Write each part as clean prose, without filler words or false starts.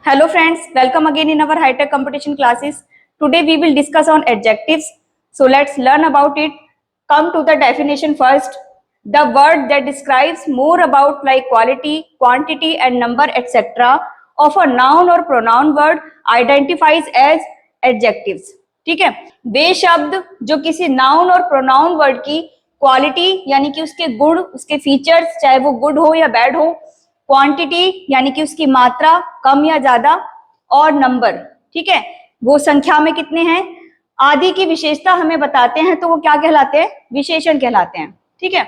Hello friends, welcome again in our high-tech competition classes. Today we will discuss on adjectives. So let's learn about it. Come to the definition first. The word that describes more about like quality, quantity and number etc. of a noun or pronoun word identifies as adjectives. ठीक है, वे शब्द जो किसी noun और pronoun word की quality यानी कि उसके गुण, उसके फीचर्स, चाहे वो गुड हो या बैड हो, क्वांटिटी यानी कि उसकी मात्रा कम या ज्यादा, और नंबर, ठीक है, वो संख्या में कितने हैं, आदि की विशेषता हमें बताते हैं, तो वो क्या कहलाते हैं, विशेषण कहलाते हैं। ठीक है,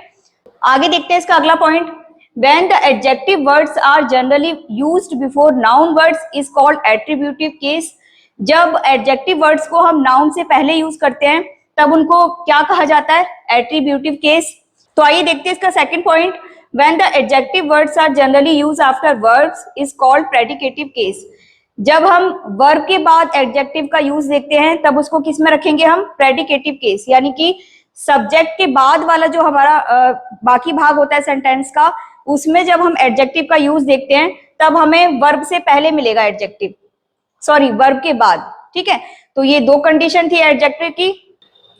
आगे देखते हैं इसका अगला point. When the adjective words are generally used before noun words is called attributive case. जब adjective words को हम noun से पहले यूज करते हैं तब उनको क्या कहा जाता है, attributive case। तो आइए देखते हैं इसका second point. When the adjective words are generally used after verbs is called predicative case. जब हम वर्ब के बाद एडजेक्टिव का यूज देखते हैं तब उसको किस में रखेंगे हम, प्रेडिकेटिव केस, यानी कि सब्जेक्ट के बाद वाला जो हमारा बाकी भाग होता है सेंटेंस का, उसमें जब हम एडजेक्टिव का यूज देखते हैं तब हमें वर्ब से पहले मिलेगा एडजेक्टिव, सॉरी वर्ब के बाद। ठीक है, तो ये दो कंडीशन थी एडजेक्टिव की।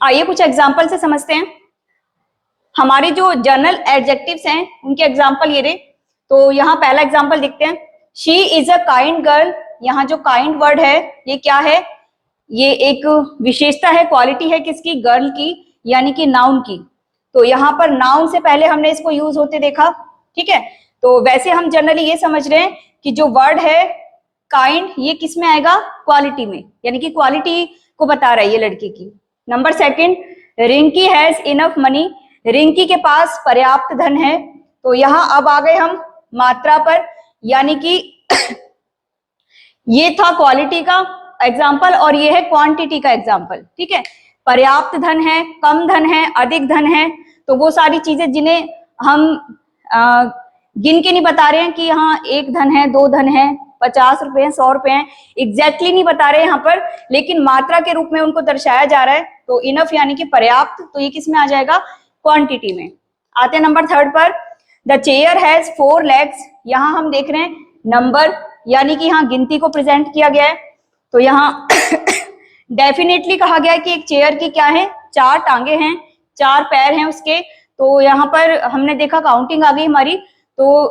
आइए कुछ एग्जांपल से समझते हैं। हमारे जो जनरल एडजेक्टिव्स हैं उनके एग्जांपल ये रहे। तो यहाँ पहला एग्जांपल देखते हैं, she is a kind girl. यहाँ जो काइंड वर्ड है ये क्या है, ये एक विशेषता है, क्वालिटी है किसकी, गर्ल की, यानी कि नाउन की। तो यहाँ पर नाउन से पहले हमने इसको यूज होते देखा। ठीक है, तो वैसे हम जनरली ये समझ रहे हैं कि जो वर्ड है काइंड ये किस में आएगा, क्वालिटी में, यानी कि क्वालिटी को बता रहा है ये लड़की की। Number second, Rinki has enough money. Rinki के पास पर्याप्त धन है। तो यहाँ अब आ गए हम मात्रा पर, यानी कि ये था क्वालिटी का एग्जाम्पल और ये है क्वांटिटी का एग्जाम्पल। ठीक है, पर्याप्त धन है, कम धन है, अधिक धन है, तो वो सारी चीजें जिन्हें हम गिन के नहीं बता रहे हैं कि हाँ एक धन है, दो धन है, 50 रुपए हैं, 100 रुपए हैं, एग्जैक्टली नहीं बता रहे हैं यहाँ पर, लेकिन मात्रा के रूप में उनको दर्शाया जा रहा है। तो इनफ यानी कि पर्याप्त, तो ये किस में आ जाएगा, क्वांटिटी में। आते हैं नंबर थर्ड पर, द चेयर हैज 4 legs। यहाँ हम देख रहे हैं नंबर, यानी कि यहाँ गिनती को प्रेजेंट किया गया है। तो यहाँ डेफिनेटली कहा गया है कि एक चेयर की क्या है, 4 टांगे हैं, 4 पैर हैं उसके। तो यहाँ पर हमने देखा काउंटिंग आ गई हमारी। तो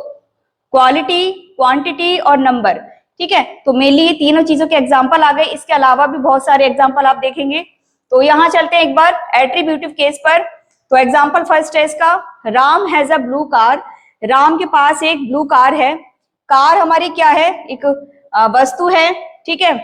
क्वालिटी, क्वांटिटी और नंबर, ठीक है, तो मेनली ये तीनों चीजों के एग्जाम्पल आ गए। इसके अलावा भी बहुत सारे एग्जाम्पल आप देखेंगे। तो यहाँ चलते हैं एक बार एट्रीब्यूटिव केस पर। तो एग्जाम्पल फर्स्ट है इसका, Ram has a blue car. Ram के पास एक ब्लू कार है। कार हमारी क्या है, एक वस्तु है। ठीक है,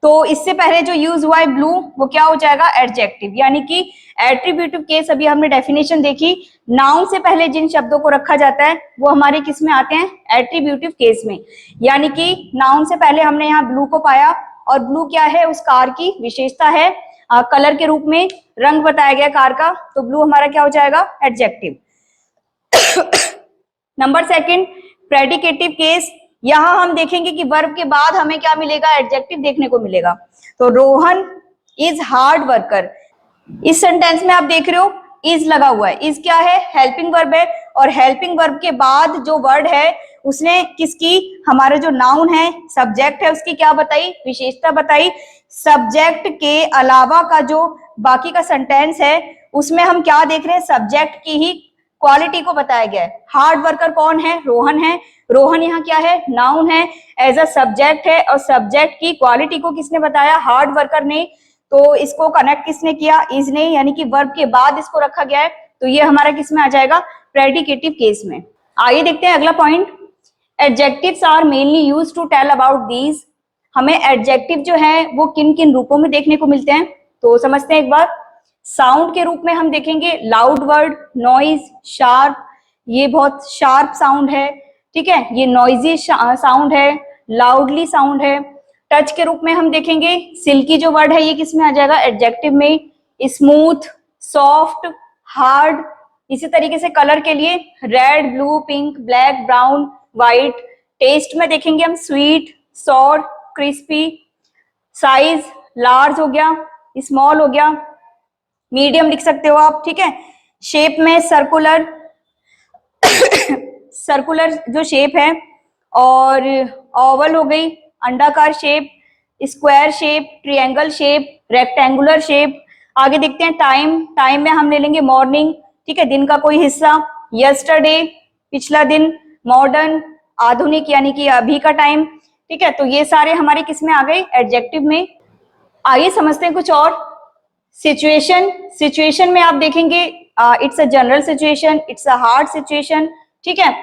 तो इससे पहले जो यूज हुआ है ब्लू, वो क्या हो जाएगा, एडजेक्टिव, यानी कि एट्रीब्यूटिव केस अभी हमने डेफिनेशन देखी, नाउन से पहले जिन शब्दों को रखा जाता है वो हमारे किस में आते हैं, एट्रीब्यूटिव केस में। यानी कि नाउन से पहले हमने यहाँ ब्लू को पाया, और ब्लू क्या है, उस कार की विशेषता है, कलर के रूप में रंग बताया गया कार का, तो ब्लू हमारा क्या हो जाएगा, adjective. Number second, predicative case. यहां हम देखेंगे कि वर्ब के बाद हमें क्या मिलेगा, एडजेक्टिव देखने को मिलेगा। तो रोहन इज हार्ड वर्कर। इस सेंटेंस में आप देख रहे हो इज लगा हुआ है। इज क्या है, हेल्पिंग वर्ब है, और हेल्पिंग वर्ब के बाद जो वर्ड है उसने किसकी, हमारा जो नाउन है, सब्जेक्ट है, उसकी क्या बताई, विशेषता बताई। सब्जेक्ट के अलावा का जो बाकी का सेंटेंस है उसमें हम क्या देख रहे हैं, सब्जेक्ट की ही क्वालिटी को बताया गया है। हार्ड वर्कर कौन है, रोहन है। रोहन यहाँ क्या है, नाउन है, एज अ सब्जेक्ट है, और सब्जेक्ट की क्वालिटी को किसने बताया, हार्ड वर्कर ने। तो इसको कनेक्ट किसने किया, इज ने, यानी कि वर्ब के बाद इसको रखा गया है। तो ये हमारा किसमें आ जाएगा, प्रेडिकेटिव केस में। आइए देखते हैं अगला point, adjectives are mainly used to tell about these. हमें एडजेक्टिव जो है वो किन किन रूपों में देखने को मिलते हैं, तो समझते हैं एक बार। साउंड के रूप में हम देखेंगे लाउड वर्ड, नॉइज, शार्प, ये बहुत शार्प साउंड है। ठीक है, ये नॉइजी साउंड है, लाउडली साउंड है। टच के रूप में हम देखेंगे सिल्की जो वर्ड है ये किस में आ जाएगा, एडजेक्टिव में। Smooth, soft, hard. इसी तरीके से कलर के लिए red, blue, pink, black, brown, white. Taste में देखेंगे हम sweet, sour, crispy. Size large हो गया, स्मॉल हो गया, मीडियम लिख सकते हो आप। ठीक है, शेप में सर्कुलर सर्कुलर जो शेप है, और ओवल हो गई, अंडाकार shape, square shape, triangle shape, rectangular shape. आगे देखते हैं टाइम, टाइम में हम ले लेंगे मॉर्निंग, ठीक है, दिन का कोई हिस्सा, यस्टरडे पिछला दिन, मॉडर्न आधुनिक यानी कि अभी का टाइम, ठीक है। तो ये सारे हमारे किस में आ गए, एडजेक्टिव में। आइए समझते हैं कुछ और। सिचुएशन, सिचुएशन में आप देखेंगे it's a general situation, it's a hard situation, ठीक है।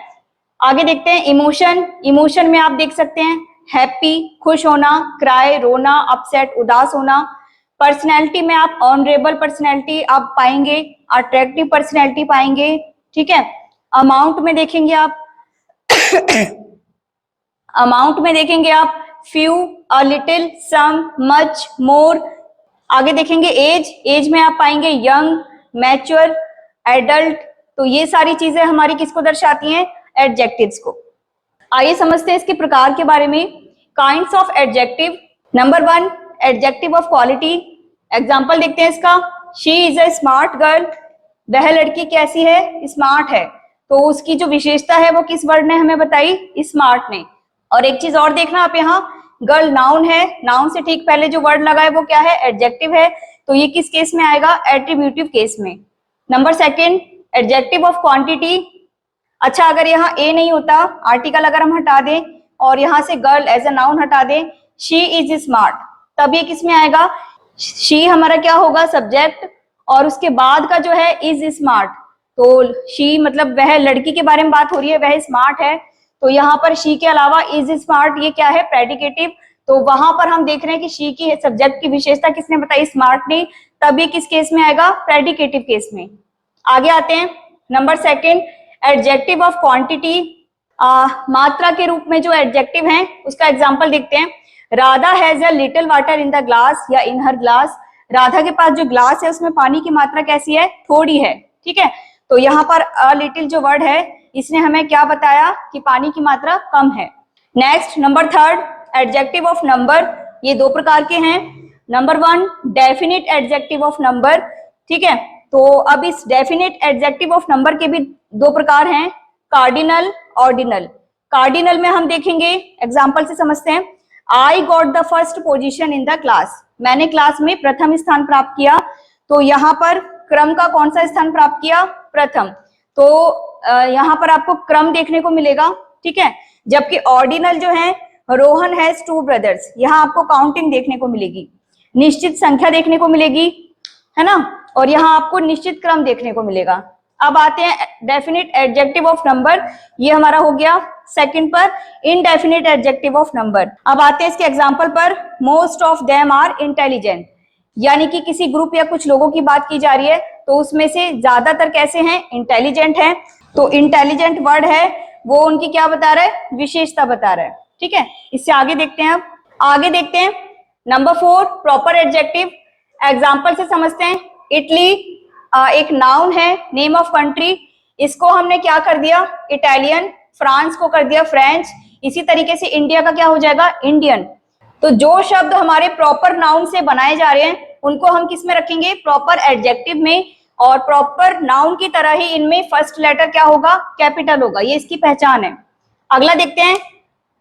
आगे देखते हैं इमोशन, इमोशन में आप देख सकते हैं हैप्पी खुश होना, क्राई रोना, अपसेट उदास होना। पर्सनैलिटी में आप ऑनरेबल पर्सनैलिटी आप पाएंगे, अट्रैक्टिव पर्सनैलिटी पाएंगे, ठीक है। अमाउंट में देखेंगे आप अमाउंट में देखेंगे आप few, a little, some, much, more. आगे देखेंगे एज, एज में आप पाएंगे यंग, मैच्योर, एडल्ट। तो ये सारी चीजें हमारी किसको दर्शाती हैं, एडजेक्टिव्स को। आइए समझते हैं इसके प्रकार के बारे में। Kinds of adjective. Number 1, adjective of quality. Example देखते हैं इसका। She is a smart girl, वह लड़की कैसी है, स्मार्ट है। तो उसकी जो विशेषता है वो किस वर्ड ने हमें बताई, स्मार्ट ने। और एक चीज और देखना आप यहाँ, गर्ल नाउन है, नाउन से ठीक पहले जो वर्ड लगा है वो क्या है, एडजेक्टिव है। तो ये किस केस में आएगा, एट्रीब्यूटिव केस में। Number 2, adjective of quantity. अच्छा, अगर यहाँ ए नहीं होता, आर्टिकल अगर हम हटा दें और यहाँ से गर्ल एज अ नाउन हटा दें, शी इज स्मार्ट, तब ये किस में आएगा, शी हमारा क्या होगा, सब्जेक्ट, और उसके बाद का जो है इज स्मार्ट। तो शी मतलब वह लड़की के बारे में बात हो रही है, वह स्मार्ट है। तो यहाँ पर शी के अलावा इज स्मार्ट, ये क्या है, प्रेडिकेटिव। तो वहां पर हम देख रहे हैं कि शी की सब्जेक्ट की विशेषता किसने बताई, स्मार्ट ने। तब ये किस केस में आएगा, प्रेडिकेटिव केस में। आगे आते हैं नंबर 2, एडजेक्टिव ऑफ क्वांटिटी। मात्रा के रूप में जो एडजेक्टिव हैं उसका एग्जांपल देखते हैं। Radha has a little water in the glass या इन हर ग्लास। राधा के पास जो ग्लास है उसमें पानी की मात्रा कैसी है, थोड़ी है, ठीक है। तो यहाँ पर अ लिटिल जो वर्ड है इसने हमें क्या बताया कि पानी की मात्रा कम है। Next number 3, adjective of number. ये 2 प्रकार के हैं। Number 1, definite adjective of number, ठीक है। तो अब इस डेफिनिट एडजेक्टिव ऑफ नंबर के भी 2 प्रकार हैं, कार्डिनल, ऑर्डिनल। कार्डिनल में हम देखेंगे, एग्जांपल से समझते हैं। I got the first position in the class, मैंने क्लास में प्रथम स्थान प्राप्त किया। तो यहाँ पर क्रम का कौन सा स्थान प्राप्त किया, प्रथम। तो यहाँ पर आपको क्रम देखने को मिलेगा, ठीक है। जबकि ऑर्डिनल जो है, रोहन हैज 2 ब्रदर्स, यहाँ आपको काउंटिंग देखने को मिलेगी, निश्चित संख्या देखने को मिलेगी, है ना। और यहाँ आपको निश्चित क्रम देखने को मिलेगा। अब आते हैं डेफिनिट एडजेक्टिव ऑफ नंबर, ये हमारा हो गया 2 पर। इनडेफिनिट एडजेक्टिव ऑफ नंबर, अब आते हैं इसके एग्जांपल पर। Most of them are intelligent, यानी कि किसी ग्रुप या कुछ लोगों की बात की जा रही है, तो उसमें से ज्यादातर कैसे हैं, इंटेलिजेंट हैं। तो इंटेलिजेंट वर्ड है वो उनकी क्या बता रहा है, विशेषता बता रहा है, ठीक है। इससे आगे देखते हैं। अब आगे देखते हैं नंबर 4, प्रॉपर एडजेक्टिव। एग्जांपल से समझते हैं। इटली एक नाउन है, नेम ऑफ कंट्री, इसको हमने क्या कर दिया, इटालियन। फ्रांस को कर दिया फ्रेंच। इसी तरीके से इंडिया का क्या हो जाएगा, इंडियन। तो जो शब्द हमारे प्रॉपर नाउन से बनाए जा रहे हैं उनको हम किस में रखेंगे, प्रॉपर एडजेक्टिव में। और प्रॉपर नाउन की तरह ही इनमें फर्स्ट लेटर क्या होगा, कैपिटल होगा, ये इसकी पहचान है। अगला देखते हैं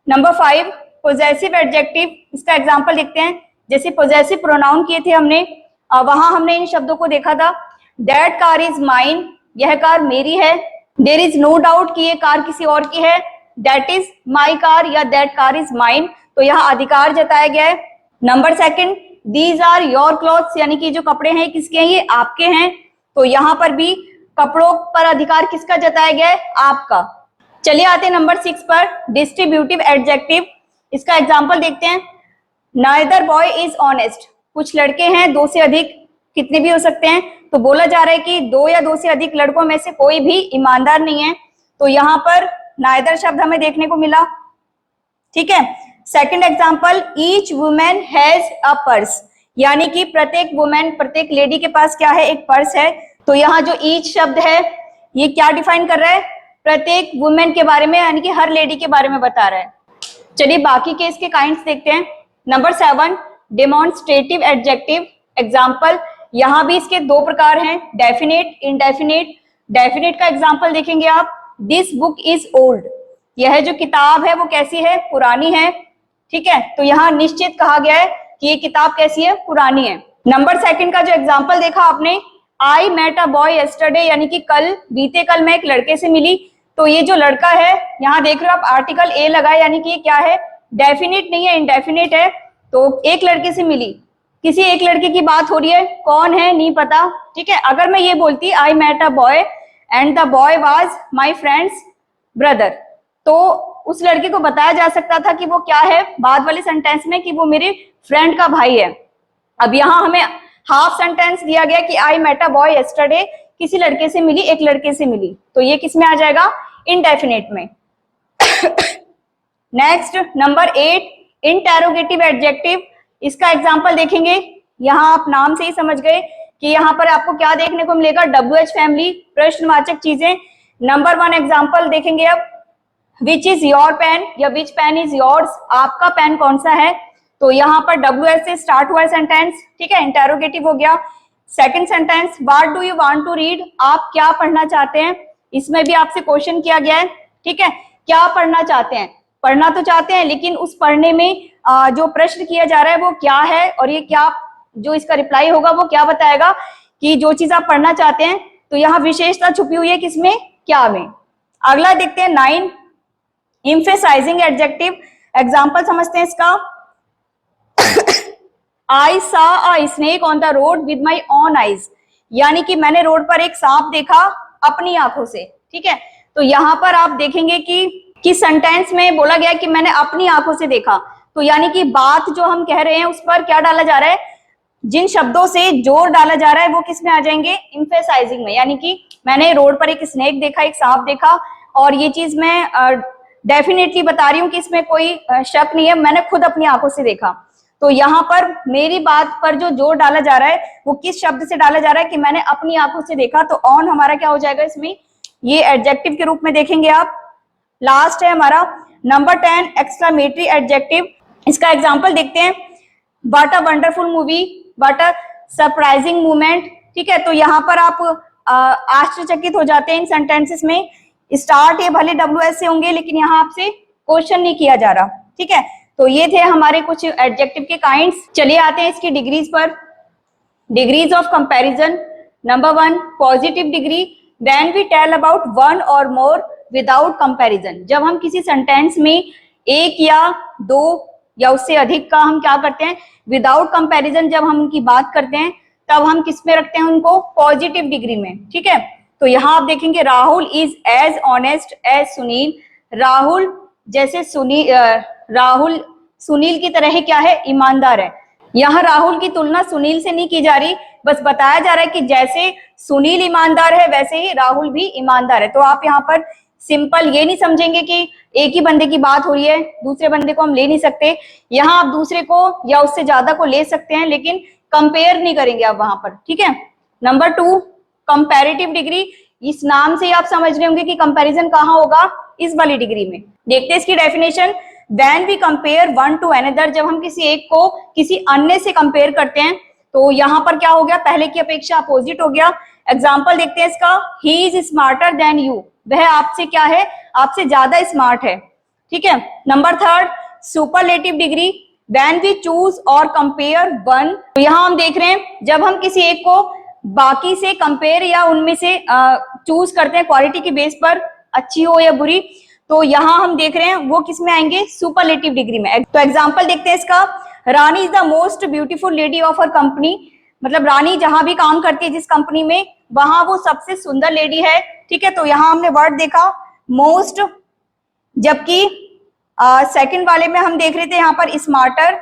नंबर 5, पोजेसिव एडजेक्टिव। इसका एग्जांपल देखते हैं। जैसे पोजेसिव प्रोनाउन किए थे हमने, वहां हमने इन शब्दों को देखा था। दैट कार इज माइन, यह कार मेरी है। देयर इज नो डाउट कि ये कार किसी और की है। दैट इज माई कार या दैट कार इज माइन, तो यहाँ अधिकार जताया गया है। Number 2, these are your clothes, यानी कि जो कपड़े हैं किसके हैं, ये आपके हैं। तो यहाँ पर भी कपड़ों पर अधिकार किसका जताया गया है, आपका। चलिए आते हैं नंबर 6 पर, डिस्ट्रीब्यूटिव एडजेक्टिव। इसका एग्जांपल देखते हैं। नाइदर बॉय इज ऑनेस्ट, कुछ लड़के हैं 2 से अधिक, कितने भी हो सकते हैं। तो बोला जा रहा है कि 2 या 2 से अधिक लड़कों में से कोई भी ईमानदार नहीं है। तो यहाँ पर नाइदर शब्द हमें देखने को मिला, ठीक है। Second example, each women has a purse, यानी कि प्रत्येक वुमेन, प्रत्येक लेडी के पास क्या है, एक पर्स है। तो यहाँ जो ईच शब्द है ये क्या डिफाइन कर रहा है, प्रत्येक वुमेन के बारे में, यानी कि हर लेडी के बारे में बता रहा है। चलिए बाकी के इसके काइंड्स देखते हैं। Number 7, demonstrative adjective. एग्जांपल, यहाँ भी इसके 2 प्रकार हैं, डेफिनेट, इनडेफिनेट। डेफिनेट का एग्जांपल देखेंगे आप। दिस बुक इज ओल्ड, यह जो किताब है वो कैसी है, पुरानी है। ठीक है, तो यहाँ निश्चित कहा गया है कि ये किताब कैसी है, पुरानी है। नंबर सेकंड का जो एग्जाम्पल देखा आपने, I met a boy yesterday, यानी कि कल, बीते कल मैं एक लड़के से मिली। तो ये जो लड़का है, यहाँ देख रहे हो आप आर्टिकल ए लगा है, यानी कि ये क्या है, डेफिनिट नहीं है, इंडेफिनिट है। तो एक लड़के से मिली, किसी एक लड़के की बात हो रही है, कौन है नहीं पता। ठीक है, अगर मैं ये बोलती I met a boy and the boy was my friend's brother, तो उस लड़के को बताया जा सकता था कि वो क्या है, बाद वाले सेंटेंस में, कि वो मेरे फ्रेंड का भाई है। अब यहाँ हमें हाफ सेंटेंस दिया गया कि I met a boy yesterday, किसी लड़के से मिली, एक लड़के से मिली, तो ये किस में आ जाएगा, इनडेफिनेट में। Next number 8, interrogative adjective. इसका एग्जांपल देखेंगे, यहाँ आप नाम से ही समझ गए कि यहाँ पर आपको क्या देखने को मिलेगा, WH फैमिली, प्रश्नवाचक चीजें। नंबर 1 एग्जांपल देखेंगे अब, विच इज योर पेन या विच पेन इज योर्स, आपका पेन कौन सा है। तो यहाँ पर WH से स्टार्ट हुआ है सेंटेंस, ठीक है, इंटेरोगेटिव हो गया। Second sentence, what do you want to read, आप क्या पढ़ना चाहते हैं, इसमें भी आपसे क्वेश्चन किया गया है। ठीक है, क्या पढ़ना चाहते हैं, पढ़ना तो चाहते हैं, लेकिन उस पढ़ने में जो प्रश्न किया जा रहा है वो क्या है, और ये क्या, जो इसका रिप्लाई होगा वो क्या बताएगा कि जो चीज आप पढ़ना चाहते हैं। तो यहाँ विशेषता छुपी हुई है किसमें, क्या में। अगला देखते हैं 9, एम्फेसाइजिंग एडजेक्टिव। एग्जांपल समझते हैं इसका, I saw a snake on the road with my own eyes, यानी कि मैंने रोड पर एक सांप देखा अपनी आंखों से। ठीक है, तो यहाँ पर आप देखेंगे कि सेंटेंस में बोला गया कि मैंने अपनी आंखों से देखा, तो यानी कि बात जो हम कह रहे हैं उस पर क्या डाला जा रहा है, जिन शब्दों से जोर डाला जा रहा है वो किस में आ जाएंगे, एम्फेसाइजिंग में। यानी कि मैंने रोड पर एक स्नेक देखा, एक सांप देखा, और ये चीज मैं डेफिनेटली बता रही हूँ कि इसमें कोई शक नहीं है, मैंने खुद अपनी आंखों से देखा। तो यहाँ पर मेरी बात पर जो जोर डाला जा रहा है वो किस शब्द से डाला जा रहा है, कि मैंने अपनी आंखों से देखा। तो ऑन हमारा क्या हो जाएगा इसमें, ये एडजेक्टिव के रूप में देखेंगे आप। लास्ट है हमारा नंबर 10, एक्सक्लेमेटरी एडजेक्टिव। इसका एग्जांपल देखते हैं, what a wonderful movie, what a surprising movement. ठीक है, तो यहाँ पर आप आश्चर्यचकित हो जाते हैं इन सेंटेंसेस में। स्टार्ट ये भले WH से होंगे, लेकिन यहाँ आपसे क्वेश्चन नहीं किया जा रहा। ठीक है, तो ये थे हमारे कुछ एडजेक्टिव के काइंड्स। चलिए आते हैं इसकी डिग्रीज पर। Degrees of comparison. Number 1, positive degree, when we tell about one or more without comparison. जब हम किसी सेंटेंस में एक या दो या उससे अधिक का हम क्या करते हैं, विदाउट कंपैरिजन जब हम उनकी बात करते हैं, तब हम किस में रखते हैं उनको, पॉजिटिव डिग्री में। ठीक है, तो यहाँ आप देखेंगे, Rahul is as honest as Sunil. Rahul जैसे राहुल सुनील की तरह ही क्या है, ईमानदार है। यहाँ राहुल की तुलना सुनील से नहीं की जा रही, बस बताया जा रहा है कि जैसे सुनील ईमानदार है वैसे ही राहुल भी ईमानदार है। तो आप यहाँ पर सिंपल ये नहीं समझेंगे कि एक ही बंदे की बात हो रही है, दूसरे बंदे को हम ले नहीं सकते। यहाँ आप दूसरे को या उससे ज्यादा को ले सकते हैं, लेकिन कंपेयर नहीं करेंगे आप वहां पर। ठीक है, नंबर 2, कंपैरेटिव डिग्री। इस नाम से ही आप समझ रहे होंगे कि कंपैरिजन कहाँ होगा, इस वाली डिग्री में। देखते हैं इसकी definition, when we compare one to another. जब हम किसी एक को किसी अन्य से कंपेयर करते हैं, तो यहाँ पर क्या हो गया, पहले की अपेक्षा अपोजिट हो गया। एग्जाम्पल देखते हैं इसका, he is smarter than you, वह आपसे क्या है, आपसे ज्यादा स्मार्ट है। ठीक है, number 3, superlative degree, when we choose or compare one. तो यहाँ हम देख रहे हैं, जब हम किसी एक को बाकी से कंपेयर या उनमें से चूज करते हैं क्वालिटी के बेस पर, अच्छी हो या बुरी, तो यहाँ हम देख रहे हैं वो किस में आएंगे, सुपरलेटिव डिग्री में। तो एग्जांपल देखते हैं इसका, Rani is the most beautiful lady of her company. मतलब रानी जहां भी काम करती है जिस कंपनी में, वहां वो सबसे सुंदर लेडी है। ठीक है, तो यहाँ हमने वर्ड देखा मोस्ट, जबकि सेकंड वाले में हम देख रहे थे यहाँ पर स्मार्टर।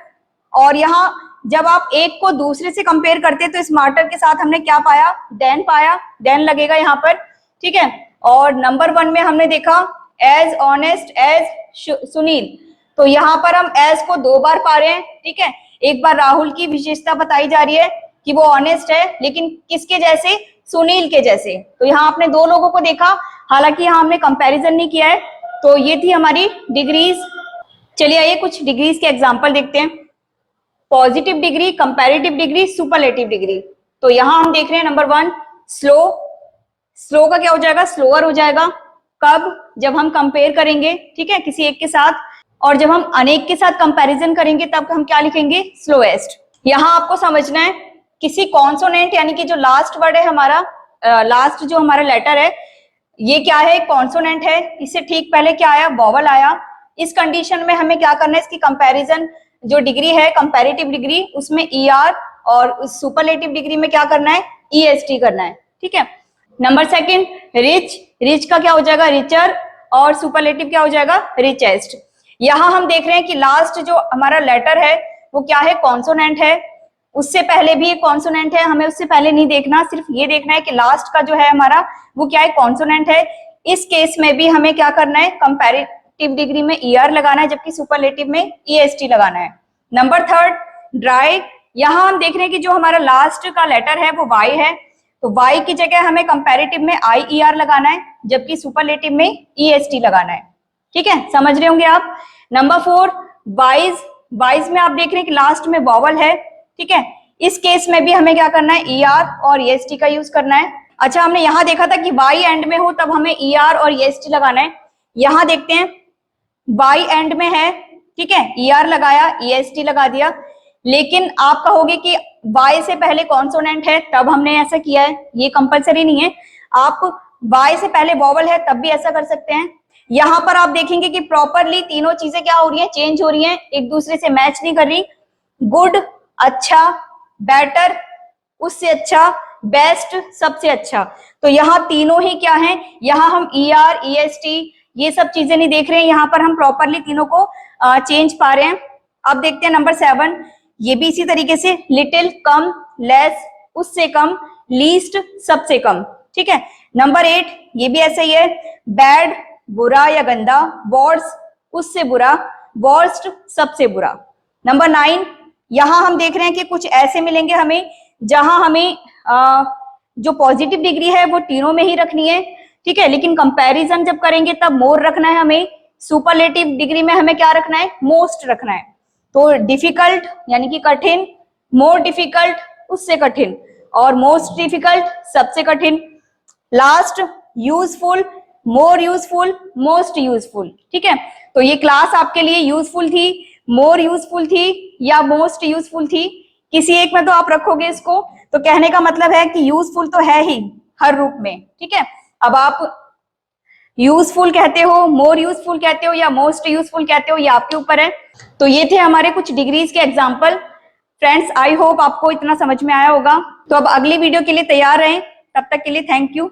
और यहाँ जब आप एक को दूसरे से कंपेयर करते हैं तो स्मार्टर के साथ हमने क्या पाया, देन पाया, देन लगेगा यहाँ पर। ठीक है, और नंबर 1 में हमने देखा एज ऑनेस्ट एज सुनील, तो यहाँ पर हम एज को 2 बार पा रहे हैं। ठीक है, एक बार राहुल की विशेषता बताई जा रही है कि वो ऑनेस्ट है, लेकिन किसके जैसे, सुनील के जैसे। तो यहाँ आपने 2 लोगों को देखा, हालांकि यहाँ हमने कंपैरिजन नहीं किया है। तो ये थी हमारी डिग्रीज। चलिए आइए कुछ डिग्रीज के एग्जाम्पल देखते हैं। Positive degree, comparative degree, superlative degree. तो यहाँ हम देख रहे हैं नंबर 1, स्लो। स्लो का क्या हो जाएगा, स्लोअर हो जाएगा। कब? जब हम कंपेयर करेंगे, ठीक है, किसी एक के साथ, और जब हम अनेक के साथ कंपैरिजन करेंगे तब हम क्या लिखेंगे? स्लोएस्ट। यहां आपको समझना है किसी कॉन्सोनेंट यानी कि जो लास्ट वर्ड है हमारा, लास्ट जो हमारा लेटर है, ये क्या है? कॉन्सोनेंट है। इससे ठीक पहले क्या आया? वॉवल आया। इस कंडीशन में हमें क्या करना है? इसकी कंपैरिजन जो डिग्री है, कंपैरेटिव डिग्री, उसमें ER, और सुपरलेटिव डिग्री में क्या करना है? EST करना है, ठीक है। Number second, rich. रिच का क्या हो जाएगा? रिचर, और सुपरलेटिव क्या हो जाएगा? रिचेस्ट। यहां हम देख रहे हैं कि लास्ट जो हमारा लेटर है वो क्या है? कॉन्सोनेंट है। उससे पहले भी एक कॉन्सोनेंट है, हमें उससे पहले नहीं देखना, सिर्फ ये देखना है कि लास्ट का जो है हमारा वो क्या है? कॉन्सोनेंट है। इस केस में भी हमें क्या करना है? कंपैरेटिव डिग्री में ER लगाना है, जबकि सुपरलेटिव में EST लगाना है। Number third, dry. यहां हम देख रहे हैं कि जो हमारा लास्ट का लेटर है वो Y है, तो Y की जगह हमें कंपैरेटिव में IER लगाना है, जबकि सुपरलेटिव में EST लगाना है, ठीक है, समझ रहे होंगे आप। Number four, wise. वाइज में आप देख रहे हैं कि लास्ट में वॉवल है, ठीक है। इस केस में भी हमें क्या करना है? ER और EST का यूज करना है। अच्छा, हमने यहां देखा था कि Y एंड में हो तब हमें ER और EST लगाना है। यहां देखते हैं Y एंड में है, ठीक है, ER लगाया, EST लगा दिया। लेकिन आप कहोगे कि Y से पहले कॉन्सोनेंट है तब हमने ऐसा किया है, ये कंपलसरी नहीं है। आप Y से पहले वॉवल है तब भी ऐसा कर सकते हैं। यहां पर आप देखेंगे कि प्रॉपरली तीनों चीजें क्या हो रही हैं? चेंज हो रही हैं, एक दूसरे से मैच नहीं कर रही। गुड, अच्छा, बेटर, उससे अच्छा, बेस्ट, सबसे अच्छा। तो यहाँ तीनों ही क्या है? यहाँ हम ER, EST ये सब चीजें नहीं देख रहे हैं, यहाँ पर हम प्रॉपरली तीनों को चेंज पा रहे हैं। अब देखते हैं नंबर 7, ये भी इसी तरीके से, लिटिल, कम, लेस, उससे कम, लीस्ट, सबसे कम, ठीक है। नंबर 8, ये भी ऐसे ही है, बैड, बुरा या गंदा, वर्स, उससे बुरा, वर्स्ट, सबसे बुरा। नंबर 9, यहां हम देख रहे हैं कि कुछ ऐसे मिलेंगे हमें जहां हमें जो पॉजिटिव डिग्री है वो तीनों में ही रखनी है, ठीक है, लेकिन कंपैरिजन जब करेंगे तब मोर रखना है हमें। सुपरलेटिव डिग्री में हमें क्या रखना है? मोस्ट रखना है। तो डिफिकल्ट यानी कि कठिन, मोर डिफिकल्ट, उससे कठिन, और मोस्ट डिफिकल्ट, सबसे कठिन। Last, useful, more useful, most useful, ठीक है। तो ये क्लास आपके लिए यूजफुल थी, मोर यूजफुल थी, या मोस्ट यूजफुल थी, किसी एक में तो आप रखोगे इसको। तो कहने का मतलब है कि यूजफुल तो है ही हर रूप में, ठीक है। अब आप यूजफुल कहते हो, मोर यूजफुल कहते हो, या मोस्ट यूजफुल कहते हो, ये आपके ऊपर है। तो ये थे हमारे कुछ डिग्रीज के एग्जाम्पल। फ्रेंड्स, आई होप आपको इतना समझ में आया होगा। तो अब अगली वीडियो के लिए तैयार रहें, तब तक के लिए थैंक यू।